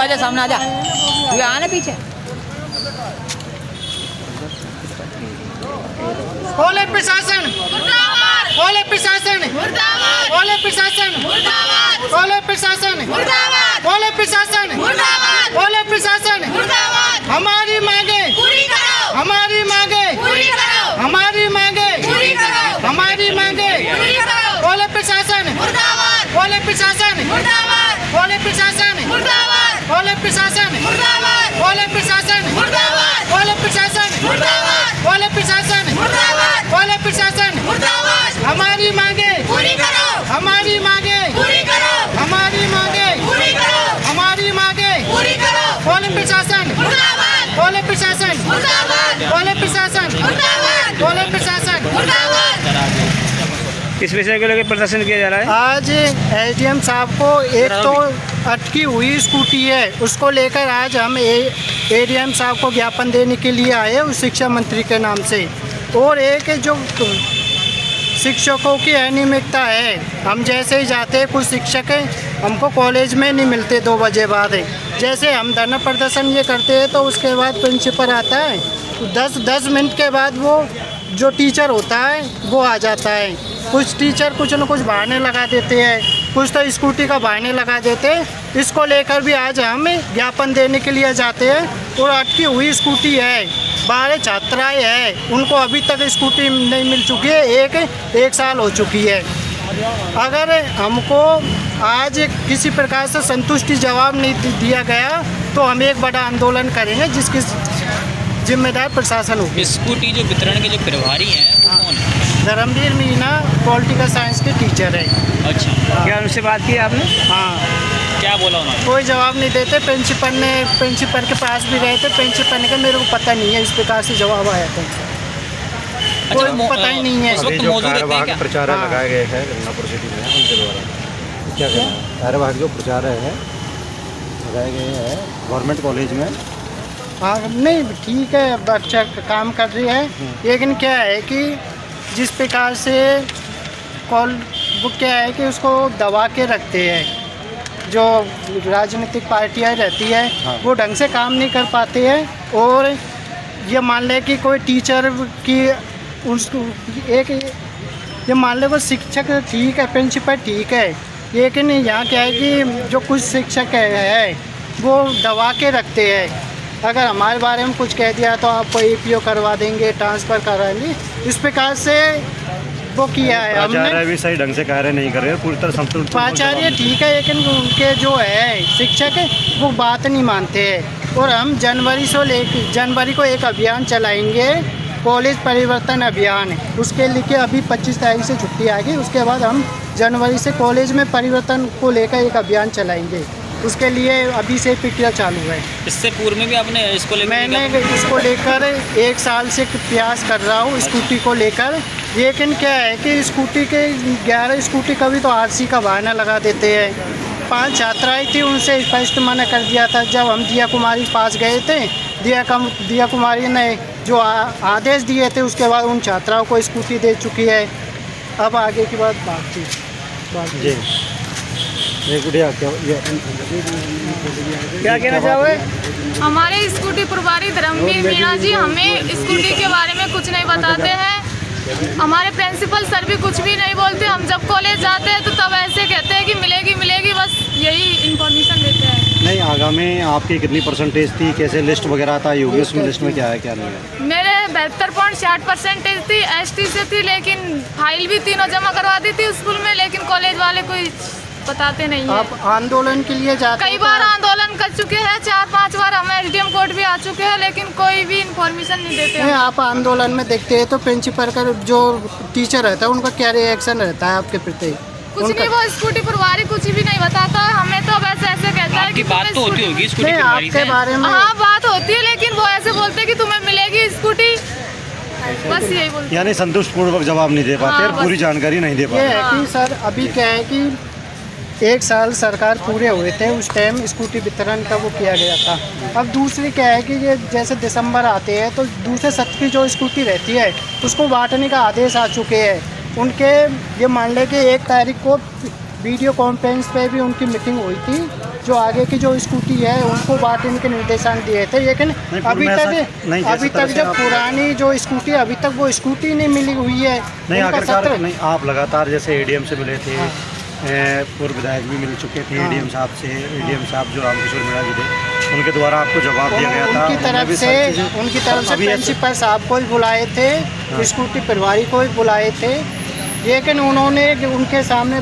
आजा सामने आजा, तू आना पीछे। बोले प्रशासन मुर्दाबाद, बोले प्रशासन मुर्दाबाद, बोले प्रशासन मुर्दाबाद, बोले प्रशासन मुर्दाबाद, बोले प्रशासन मुर्दाबाद, बोले प्रशासन मुर्दाबाद। हमारी मांगे पूरी करो, हमारी मांगे पूरी करो, हमारी मांगे पूरी करो, हमारी मांगे पूरी करो। बोले प्रशासन मुर्दाबाद, बोले प्रशासन मुर्दाबाद, बोले प्रशासन मुर्दाबाद, बोले प्रशासन मुर्दाबाद, बोले प्रशासन मुर्दाबाद, बोले प्रशासन मुर्दाबाद, बोले प्रशासन मुर्दाबाद, बोले प्रशासन मुर्दाबाद। हमारी मांगे पूरी करो, हमारी मांगे पूरी करो, हमारी मांगे पूरी करो, हमारी मांगे पूरी करो। बोले प्रशासन मुर्दाबाद, बोले प्रशासन मुर्दाबाद, बोले प्रशासन मुर्दाबाद, बोले प्रशासन मुर्दाबाद। किस विषय को लेकर प्रदर्शन किया जा रहा है? आज एसडीएम साहब को एक तो अटकी हुई स्कूटी है, उसको लेकर आज हम एडीएम साहब को ज्ञापन देने के लिए आए उस शिक्षा मंत्री के नाम से। और एक जो शिक्षकों की अनियमितता है, हम जैसे ही जाते हैं कुछ शिक्षक हमको कॉलेज में नहीं मिलते 2 बजे बाद। जैसे हम धरना प्रदर्शन ये करते हैं तो उसके बाद प्रिंसिपल आता है, 10 मिनट के बाद वो जो टीचर होता है वो आ जाता है। कुछ टीचर कुछ न कुछ बहाने लगा देते हैं, कुछ तो स्कूटी का बहाने लगा देते हैं। इसको लेकर भी आज हम ज्ञापन देने के लिए जाते हैं। और अटकी हुई स्कूटी है, 12 छात्राएँ हैं, उनको अभी तक स्कूटी नहीं मिल चुकी है, एक साल हो चुकी है। अगर हमको आज किसी प्रकार से संतुष्टि जवाब नहीं दिया गया तो हम एक बड़ा आंदोलन करेंगे जिसकी जिम्मेदार प्रशासन होगी। स्कूटी जो वितरण के जो प्रभारी हैं वो कौन है? धर्मवीर मीना पॉलिटिकल साइंस के टीचर है। अच्छा, क्या उनसे बात की आपने? हाँ, क्या बोला उन्होंने? कोई जवाब नहीं देते। प्रिंसिपल के पास भी गए थे, प्रिंसिपल ने कहा मेरे को पता नहीं है, इस प्रकार से जवाब आया था। कोई पता ही नहीं है। इस वक्त मौजूद रहते हैं क्या? प्रचार लगाए गए हैं गंगापुर सिटी में उनके द्वारा क्या कहना है? कार्यवाहक जो प्रचार है लगाए गए हैं गवर्नमेंट कॉलेज में। हाँ, नहीं ठीक है, बच्चा काम कर रही है, लेकिन क्या है कि जिस प्रकार से वो क्या है कि उसको दबा के रखते हैं। जो राजनीतिक पार्टियाँ रहती है वो ढंग से काम नहीं कर पाते हैं। और ये मान ले कि कोई टीचर की उसको ये मान ले वो शिक्षक ठीक है, प्रिंसिपल ठीक है, लेकिन यहाँ क्या है कि जो कुछ शिक्षक है वो दबा के रखते हैं। अगर हमारे बारे में कुछ कह दिया तो आपको APO करवा देंगे, ट्रांसफ़र कराएंगे, इस प्रकार से वो किया है हमने। प्राचार्य भी सही ढंग से कार्य नहीं कर रहे, पूरी तरह संतुलित। प्राचार्य ठीक है, लेकिन उनके जो है शिक्षक वो बात नहीं मानते हैं। और हम जनवरी को एक अभियान चलाएंगे, कॉलेज परिवर्तन अभियान। उसके लिए अभी 25 तारीख से छुट्टी आ गई, उसके बाद हम जनवरी से कॉलेज में परिवर्तन को लेकर एक अभियान चलाएंगे। उसके लिए अभी से प्रक्रिया चालू है। इससे पूर्व में भी आपने इसको लेकर? मैंने इसको लेकर 1 साल से प्रयास कर रहा हूँ स्कूटी को लेकर। लेकिन क्या है कि स्कूटी के 11 स्कूटी कभी तो RC का बहाना लगा देते हैं। 5 छात्राएँ थी, उनसे स्पष्ट मना कर दिया था। जब हम दिया कुमारी के पास गए थे, दिया कुमारी ने जो आदेश दिए थे उसके बाद उन छात्राओं को स्कूटी दे चुकी है। अब आगे की बात बातचीत जी क्या कहना चाहोगे? हमारे स्कूटी प्रभारी धर्मवीर मीणा जी हमें स्कूटी के बारे में कुछ नहीं बताते हैं। हमारे प्रिंसिपल सर भी कुछ भी नहीं बोलते। हम जब कॉलेज जाते हैं तो तब ऐसे कहते हैं कि मिलेगी मिलेगी, बस यही इन्फॉर्मेशन देते हैं। नहीं, आगामी आपकी कितनी परसेंटेज थी, कैसे लिस्ट वगैरह आता होगी, उसमें लिस्ट में क्या है क्या नहीं है? मेरे 72.60% थी, ST से थी, लेकिन फाइल भी तीनों जमा करवा दी थी स्कूल में, लेकिन कॉलेज वाले कोई बताते नहीं है। आप आंदोलन के लिए जाते? कई बार आंदोलन कर चुके हैं, 4-5 बार हम SDM कोर्ट भी आ चुके हैं, लेकिन कोई भी इन्फॉर्मेशन नहीं देते हैं। आप आंदोलन में देखते हैं तो प्रिंसिपल का जो टीचर रहता है उनका क्या रिएक्शन रहता है आपके प्रति? कुछ नहीं, वो स्कूटी प्रभारी कुछ भी नहीं बताता हमें, तो बस ऐसे कहता है कि बात तो होती होगी स्कूटी प्रभारी से? आपके बारे में हाँ बात होती है, लेकिन वो ऐसे बोलते हैं कि तुम्हें मिलेगी स्कूटी, बस यही बोलते। यानी संतुष्टपूर्वक जवाब नहीं दे पाते और पूरी जानकारी नहीं दे पाते। ये है कि सर अभी क्या है कि 1 साल सरकार पूरे हुए थे, उस टाइम स्कूटी वितरण का वो किया गया था। अब दूसरी क्या है कि ये जैसे दिसंबर आते हैं तो दूसरे सत्र की जो स्कूटी रहती है उसको बांटने का आदेश आ चुके हैं उनके। ये मान लें कि 1 तारीख को वीडियो कॉन्फ्रेंस पे भी उनकी मीटिंग हुई थी जो आगे की जो स्कूटी है उनको बांटने के निर्देशन दिए थे, लेकिन अभी तक जब पुरानी जो स्कूटी अभी तक वो स्कूटी नहीं मिली हुई है। नहीं आखिरकार नहीं, आप लगातार जैसे एडीएम से मिले थे, पूर्व विधायक भी मिल चुके थे एडीएम साहब से। एडीएम साहब जो रामकिशोर मीणा जी थे, उनके द्वारा आपको जवाब दिया गया था। उनकी तरफ से प्रिंसिपल साहब को भी बुलाए थे, स्कूटी प्रभारी को भी बुलाए थे, लेकिन उन्होंने उनके सामने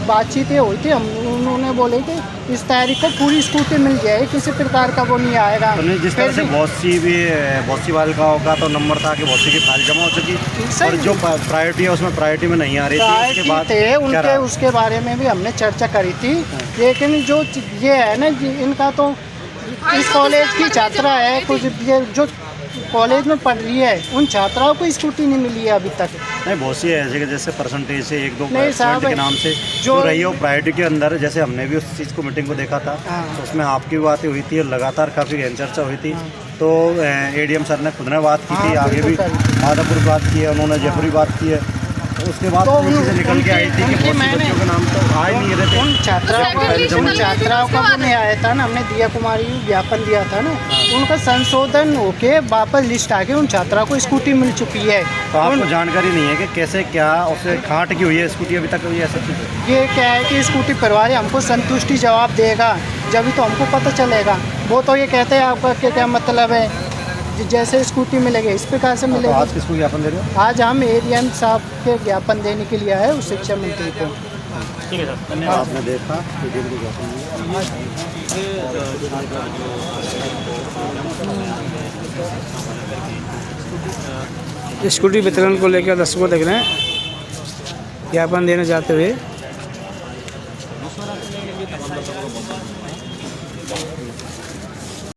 बातचीत हुई थी। उन्होंने बोले थे इस तारीख को पूरी स्कूटी मिल जाएगी, किसी प्रकार का वो नहीं आएगा। तो नहीं, जिस तरह से बहुत सी बालिकाओं का तो नंबर था कि बहुत सी की फाइल जमा हो चुकी, और जो प्रायोरिटी है उसमें प्रायोरिटी में नहीं आ रही थी। उसके बाद उनके उसके बारे में भी हमने चर्चा करी थी, लेकिन जो ये है ना इनका तो इस कॉलेज की छात्रा है, कुछ ये जो कॉलेज में पढ़ रही है उन छात्राओं को स्कूटी नहीं मिली है अभी तक। नहीं, बहुत सी है ऐसे कि जैसे परसेंटेज से 1-2 पॉइंट के नाम से जो रही हो प्रायोरिटी के अंदर। जैसे हमने भी उस चीज़ को मीटिंग को देखा था, तो उसमें आपकी भी बातें हुई थी और लगातार काफ़ी गहन चर्चा हुई थी। तो एडीएम सर ने खुद ने बात की थी, आगे भी माधोपुर बात की है, उन्होंने जयपुरी बात की है। तो उसके बाद चीज़ें निकल के आई थी कि बहुत सी बच्चियों के नाम तो आ ही नहीं रहे थे। उन छात्राओं का नहीं आया था ना, हमने दिया कुमारी ज्ञापन दिया था ना, उनका संशोधन होके वापस लिस्ट आके उन छात्राओं को स्कूटी मिल चुकी है। तो आपको जानकारी नहीं है कि कैसे क्या उसे खाट की हुई है स्कूटी अभी तक हुई है ऐसा चीज़? ये क्या है कि स्कूटी प्रभारी हमको संतुष्टि जवाब देगा, जब तो हमको पता चलेगा। वो तो ये कहते हैं आपका क्या मतलब है, जैसे स्कूटी मिलेगी इस प्रकार से मिलेगी। तो आज किसको ज्ञापन दे रहे हो? आज हम एडीएम साहब के ज्ञापन देने के लिए आए उस शिक्षा मंत्री को। ठीक है सर, धन्यवाद। आपने देखा एडीएम को ज्ञापन दिया। स्कूटी वितरण को लेकर दर्शकों देख रहे हैं ज्ञापन देने जाते हुए।